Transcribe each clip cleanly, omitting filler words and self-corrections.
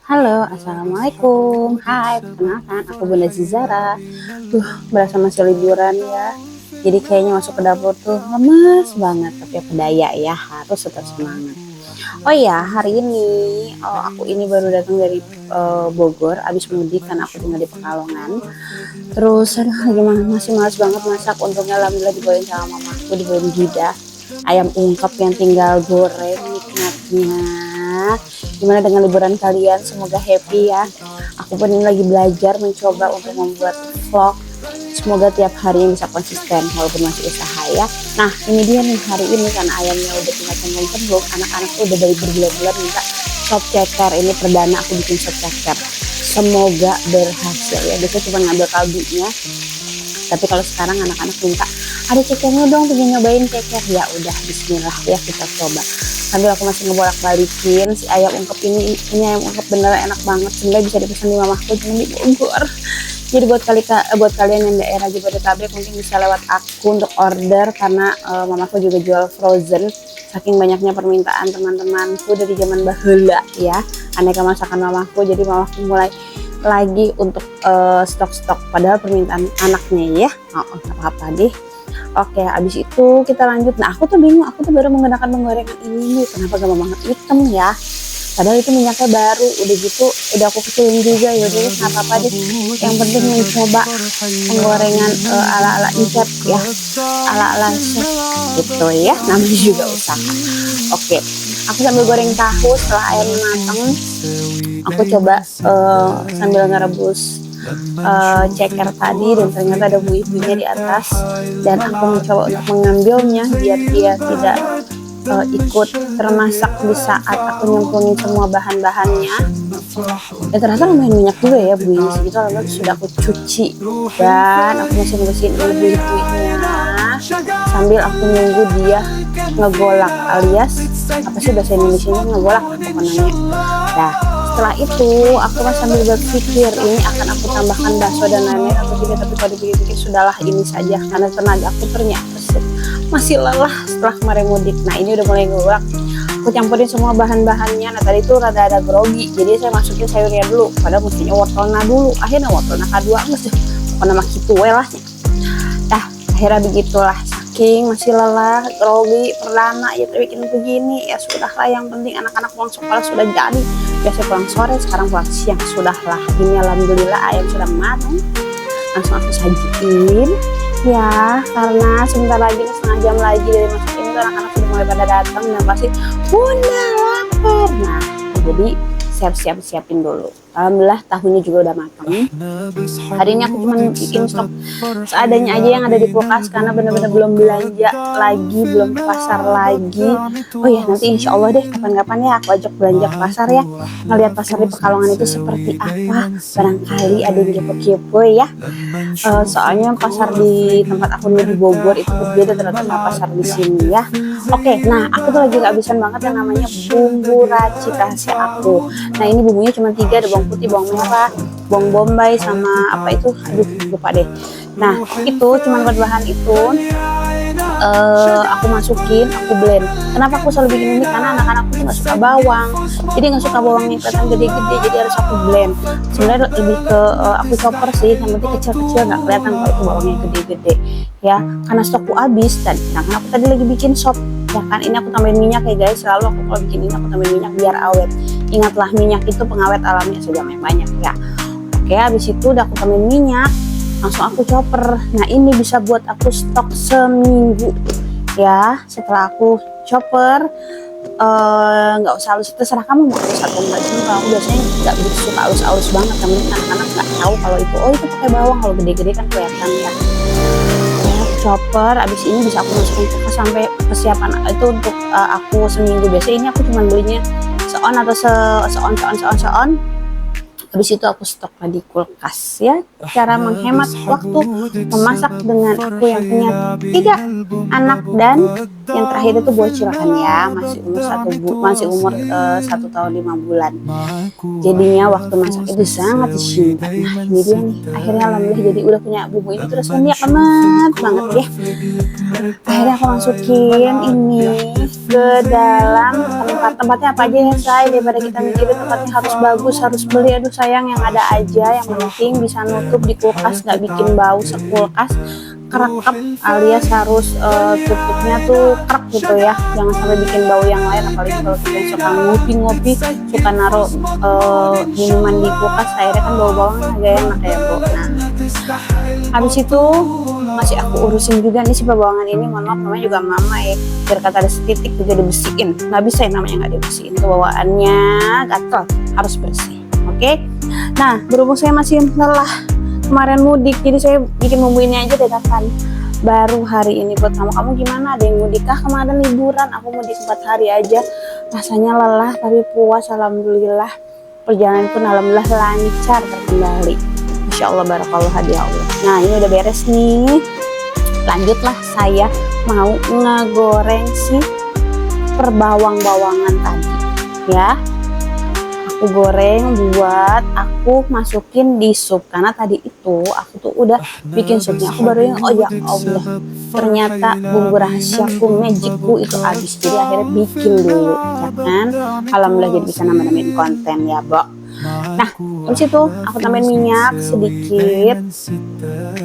Halo, assalamualaikum. Hai, perkenalkan aku Bunda Zizara. Berasa masih liburan ya. Jadi kayaknya masuk ke dapur tuh lemes banget. Tapi apa daya ya, harus tetap semangat. Oh ya, hari ini aku ini baru datang dari Bogor. Abis mudik kan aku tinggal di Pekalongan. Terus aduh gimana masih malas banget masak. Untungnya alhamdulillah dibawain sama mamaku, dibawain Gida ayam ungkep yang tinggal goreng nikmatnya. Gimana dengan liburan kalian? Semoga happy ya. Aku pun ini lagi belajar mencoba untuk membuat vlog. Semoga tiap harinya bisa konsisten walaupun masih usaha ya. Nah ini dia nih hari ini karena ayamnya udah tinggal cemplung-cemplung. Anak-anak tuh udah dari berbulan-bulan minta sop ceker. Ini perdana aku bikin sop ceker. Semoga berhasil ya. Biasanya cuma ngambil kaldunya. Tapi kalau sekarang anak-anak minta ada cekernya dong, pengen nyobain ceker. Ya udah bismillah ya kita coba. Sambil aku masih ngebolak-balikin si ayam ungkep ini ayam ungkep bener enak banget. Sebenarnya bisa dipesan di mamaku cuma di Bogor. Jadi buat kalian yang daerah Jabodetabek mungkin bisa lewat aku untuk order karena mamaku juga jual frozen. Saking banyaknya permintaan teman-temanku dari zaman baheula ya, aneka masakan mamaku. Jadi mamaku mulai lagi untuk stok-stok padahal permintaan anaknya ya. Nggak apa-apa deh. Oke, abis itu kita lanjut. Nah aku tuh bingung, aku tuh baru menggunakan penggorengan ini nih, kenapa gak banget hitam ya, padahal itu minyaknya baru. Udah gitu udah aku kecilin juga, ya udah nggak apa-apa deh, yang penting mencoba penggorengan ala-ala chef ya, ala-ala chef gitu ya, namanya juga usaha. Oke, aku sambil goreng tahu. Setelah ayamnya matang aku coba sambil ngerebus ceker tadi, dan ternyata ada buih-buihnya di atas, dan aku mencoba untuk mengambilnya biar dia tidak ikut termasak di saat aku nyemplungin semua bahan-bahannya. Dan ternyata lumayan banyak juga ya buihnya segitu. Lalu sudah aku cuci dan aku masih bersihin buih-buihnya sambil aku nunggu dia ngegolak, alias apa sih bahasa Indonesia nya, ngegolak pokoknya. Nah setelah itu aku sambil berpikir ini akan aku tambahkan bakso dan lain-lain atau tidak, tapi kalau dipikir-pikir sudahlah ini saja karena tenaga aku ternyata masih lelah setelah kemarin mudik. Nah ini udah mulai ngegolak, aku campurin semua bahan-bahannya. Nah tadi tuh rada ada grogi, jadi saya masukin sayurnya dulu, padahal mestinya wortelnya dulu. Akhirnya wortelnya kedua enggak pokoknya mah gitu lah. Nah akhirnya begitulah, saking masih lelah, grogi, perdana ya bikin begini. Ya sudahlah, yang penting anak-anak pulang sekolah sudah jadi. Biasa pulang sore, sekarang pulang siang. Sudahlah, ini alhamdulillah ayam sudah matang. Langsung aku sajiin ya, karena sebentar lagi, setengah jam lagi dari masak ini tuh anak-anak sudah mulai pada datang dan pasti bunda lapar. Nah jadi siapin dulu. Alhamdulillah tahunya juga udah matang. Hari ini aku cuma bikin stok seadanya aja yang ada di kulkas karena bener-bener belum belanja lagi, belum ke pasar lagi. Oh ya nanti insya Allah deh kapan-kapan ya aku ajak belanja ke pasar ya, ngeliat pasar di Pekalongan itu seperti apa. Barangkali ada yang kepo-kepo ya. Soalnya pasar di tempat aku dulu di Bogor itu berbeda ternyata sama pasar di sini ya. Oke, nah aku tuh lagi kehabisan banget yang namanya bumbu racik rahasia aku. Nah ini bumbunya cuma 3, ada bawang putih, bawang merah, bawang bombay, sama apa itu, aduh lupa deh. Nah itu cuma buat bahan itu aku masukin, aku blend. Kenapa aku selalu bikin ini? Karena anak-anakku tuh nggak suka bawang, jadi nggak suka bawang yang kelihatan gede-gede, jadi harus aku blend. Sebenarnya lebih ke aku chopper sih, yang penting kecil-kecil nggak kelihatan kalau itu bawangnya gede-gede ya, karena stokku habis. Dan sedangkan aku tadi lagi bikin sop ya kan, ini aku tambahin minyak ya guys. Selalu aku kalau bikin ini aku tambahin minyak biar awet. Ingatlah minyak itu pengawet alami, sudah banyak ya. Oke, habis itu udah aku tambahin minyak, langsung aku chopper. Nah ini bisa buat aku stok seminggu ya. Setelah aku chopper, nggak usah halus, terserah kamu mau halus atau enggak. Cuma kalau aku biasanya nggak begitu suka halus-halus banget, karena anak-anak nggak tahu kalau itu itu pakai bawang. Kalau gede-gede kan kelihatan ya. Chopper, abis ini bisa aku masukin ke sampai persiapan itu untuk aku seminggu. Biasanya ini aku cuma belinya seon atau seon. Habis itu aku stok di kulkas ya. Cara menghemat waktu memasak dengan aku yang punya 3 anak dan yang terakhir itu bocil kan ya, masih umur 1 tahun 5 bulan. Jadinya waktu masak itu sangat disingkat. Nah ini dia nih, akhirnya alhamdulillah jadi udah punya bumbu ini, terus ini enak banget ya. Akhirnya aku masukin ini ke dalam tempatnya apa aja ya say, daripada kita mikirin tempatnya harus bagus, harus beli. Aduh sayang, yang ada aja, yang penting bisa nutup di kulkas, nggak bikin bau sekulkas, kerekep alias harus tutupnya tuh krek gitu ya, jangan sampai bikin bau yang lain. Apalagi kalau kita suka ngopi-ngopi, suka naruh minuman di kulkas, akhirnya kan bau-baunya agak enak ya Bu. Nah habis itu masih aku urusin juga nih si bawangan ini. Mohon maaf namanya juga mama ya, biar kata ada setitik juga dibersihin, nggak bisa ya namanya nggak dibersihin, kebawaannya gatel, harus bersih. Oke. Nah berhubung saya masih lelah kemarin mudik, jadi saya bikin bumbu ini aja deh kan, baru hari ini buat kamu gimana, ada yang mudik kah kemarin liburan? Aku mudik 4 hari aja, rasanya lelah tapi puas, alhamdulillah. Perjalanan pun alhamdulillah lancar terkendali, Insya Allah, barakallah hadiah Allah. Nah ini udah beres nih, lanjutlah saya mau ngegoreng si perbawang-bawangan tadi ya. Aku goreng buat aku masukin di sup, karena tadi itu aku tuh udah bikin supnya. Aku baru ingat, oh ya Allah, ternyata bumbu rahasiaku, magicku itu habis, jadi akhirnya bikin dulu ya kan. Alhamdulillah jadi bisa nambah-nambahin konten ya Bo. Nah habis itu aku tambahin minyak sedikit,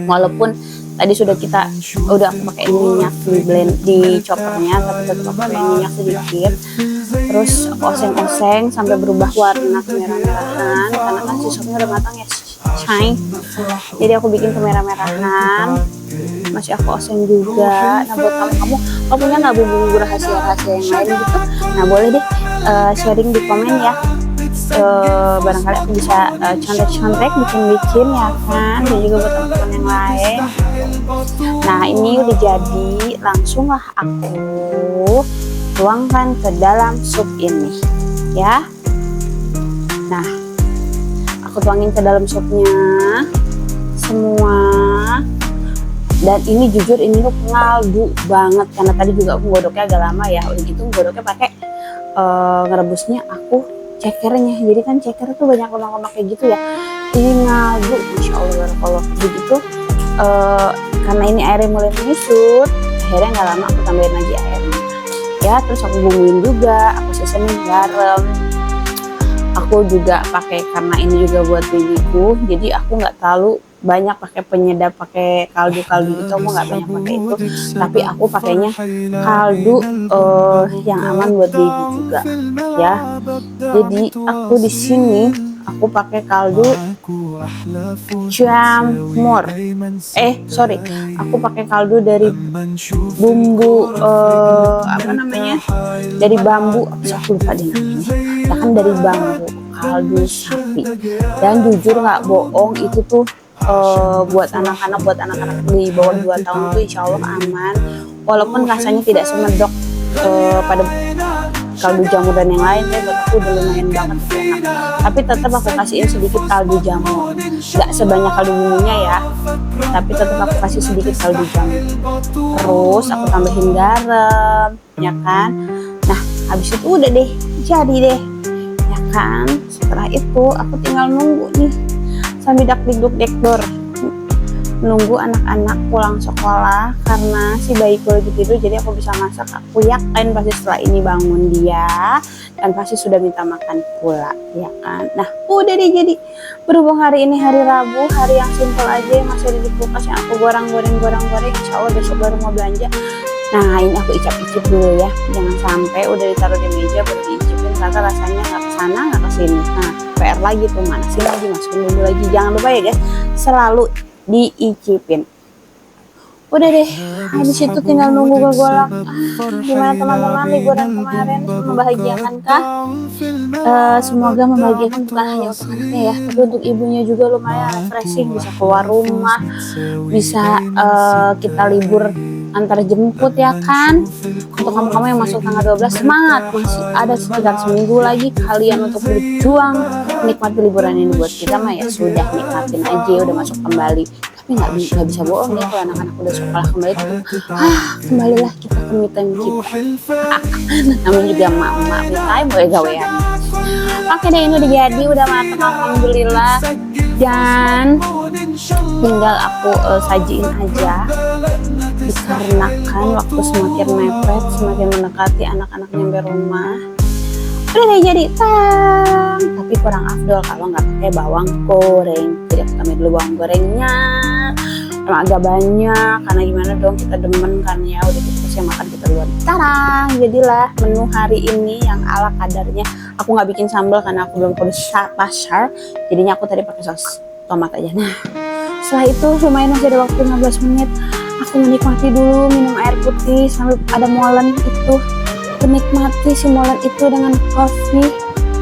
walaupun tadi sudah aku pakai minyak di blend di choppernya, tapi tetap aku pakai minyak sedikit. Terus aku oseng-oseng sampai berubah warna kemerah-merahan, karena kan si sopnya udah matang ya say. Jadi aku bikin kemerah-merahan, masih aku oseng juga. Nah buat kamu punya nggak bumbu rahasia yang lain gitu? Nah boleh deh sharing di komen ya. Barangkali aku bisa contek-contek bikin ya kan, dan juga buat teman-teman yang lain. Nah ini udah jadi, langsung lah aku tuangkan ke dalam sup ini ya. Nah aku tuangin ke dalam supnya semua, dan ini jujur ini tuh ngaldu banget, karena tadi juga aku godoknya agak lama ya. Udah gitu godoknya pakai ngerebusnya aku cekernya, jadi kan ceker tuh banyak lemak-lemak kayak gitu ya. Ini ngaldu, Masya Allah barakallah. Begitu karena ini airnya mulai menyusut, akhirnya nggak lama aku tambahin lagi airnya ya. Terus aku bumbuin juga, aku seasoning garam. Aku juga pakai, karena ini juga buat babyku, jadi aku nggak terlalu banyak pakai penyedap, pakai kaldu gitu, aku nggak banyak pakai itu, tapi aku pakainya kaldu yang aman buat baby juga ya. Jadi aku di sini aku pakai kaldu jamur, aku pakai kaldu dari bumbu dari bambu, aku lupa deh namanya ya kan, dari bambu, kaldu sapi. Dan jujur nggak bohong, itu tuh buat anak-anak di bawah 2 tahun tuh insya Allah aman, walaupun rasanya tidak semedok pada kaldu jamur dan yang lain ya. Buat aku udah lumayan banget enak, tapi tetap aku kasihin sedikit kaldu jamur, nggak sebanyak kaldu bumbunya ya, tapi tetap aku kasih sedikit kaldu jamur. Terus aku tambahin garam ya kan. Nah habis itu udah deh, jadi deh ya kan. Setelah itu aku tinggal nunggu nih sambil dak-dikduk-dekdor, nunggu anak-anak pulang sekolah, karena si bayiku lagi tidur, jadi aku bisa masak. Aku yakin pasti setelah ini bangun dia dan pasti sudah minta makan pula ya kan. Nah udah deh, jadi berhubung hari ini hari Rabu, hari yang simple aja, yang masih ada di kulkas, yang aku goreng, insya Allah besok baru mau belanja. Nah ini aku icap-icip dulu ya, jangan sampai udah ditaruh di meja baru diicipin ternyata rasanya nggak kesana nggak kesini. Nah PR lagi tuh, manasin lagi, masukin bumbu lagi. Jangan lupa ya guys, selalu diicipin. Udah deh, habis itu tinggal nunggu kegolak. Gimana teman-teman liburan kemarin, membahagiakan kah? Semoga membahagiakan bukan hanya untuk anaknya ya, tapi untuk ibunya juga lumayan refreshing, bisa keluar rumah, bisa kita libur antar jemput ya kan. Untuk kamu-kamu yang masuk tanggal 12, semangat, masih ada sekitar seminggu lagi kalian untuk berjuang menikmati liburan ini. Buat kita mah ya sudah, nikmatin aja, udah masuk kembali. Tapi nggak bisa bohong ya, kalau anak-anak udah sekolah kembali tuh kembalilah kita ke me time kita. Namanya juga emak-emak me time boleh gawean. Oke deh, ini udah jadi, udah matang alhamdulillah, dan tinggal aku sajiin aja. Dikarenakan waktu semakin mepet, semakin mendekati anak-anak nyampe rumah, udah deh jadi tang, tapi kurang afdol kalau nggak pakai bawang goreng. Jadi aku tambahin dulu bawang gorengnya, emang agak banyak karena gimana dong, kita demen kan ya, udah gitu saya makan kita duluan. Tarang, jadilah menu hari ini yang ala kadarnya. Aku nggak bikin sambal karena aku belum kode pasar, jadinya aku tadi pakai saus tomat aja. Nah, setelah itu lumayan masih ada waktu 15 menit. Aku menikmati dulu minum air putih sambil ada molen itu. Menikmati si molen itu dengan kopi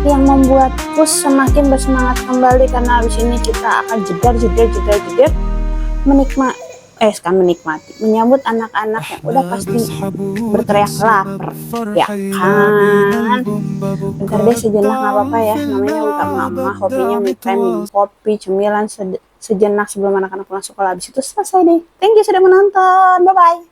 yang membuatku semakin bersemangat kembali, karena habis ini kita akan jeder menikmati menyambut anak-anak yang udah pasti berteriak lapar ya kan. Bentar deh sejenak, nggak apa-apa ya, namanya bukan mama, hobinya me time, minum kopi cemilan sejenak sebelum anak-anak pulang sekolah. Habis itu selesai deh. Thank you sudah menonton, bye bye.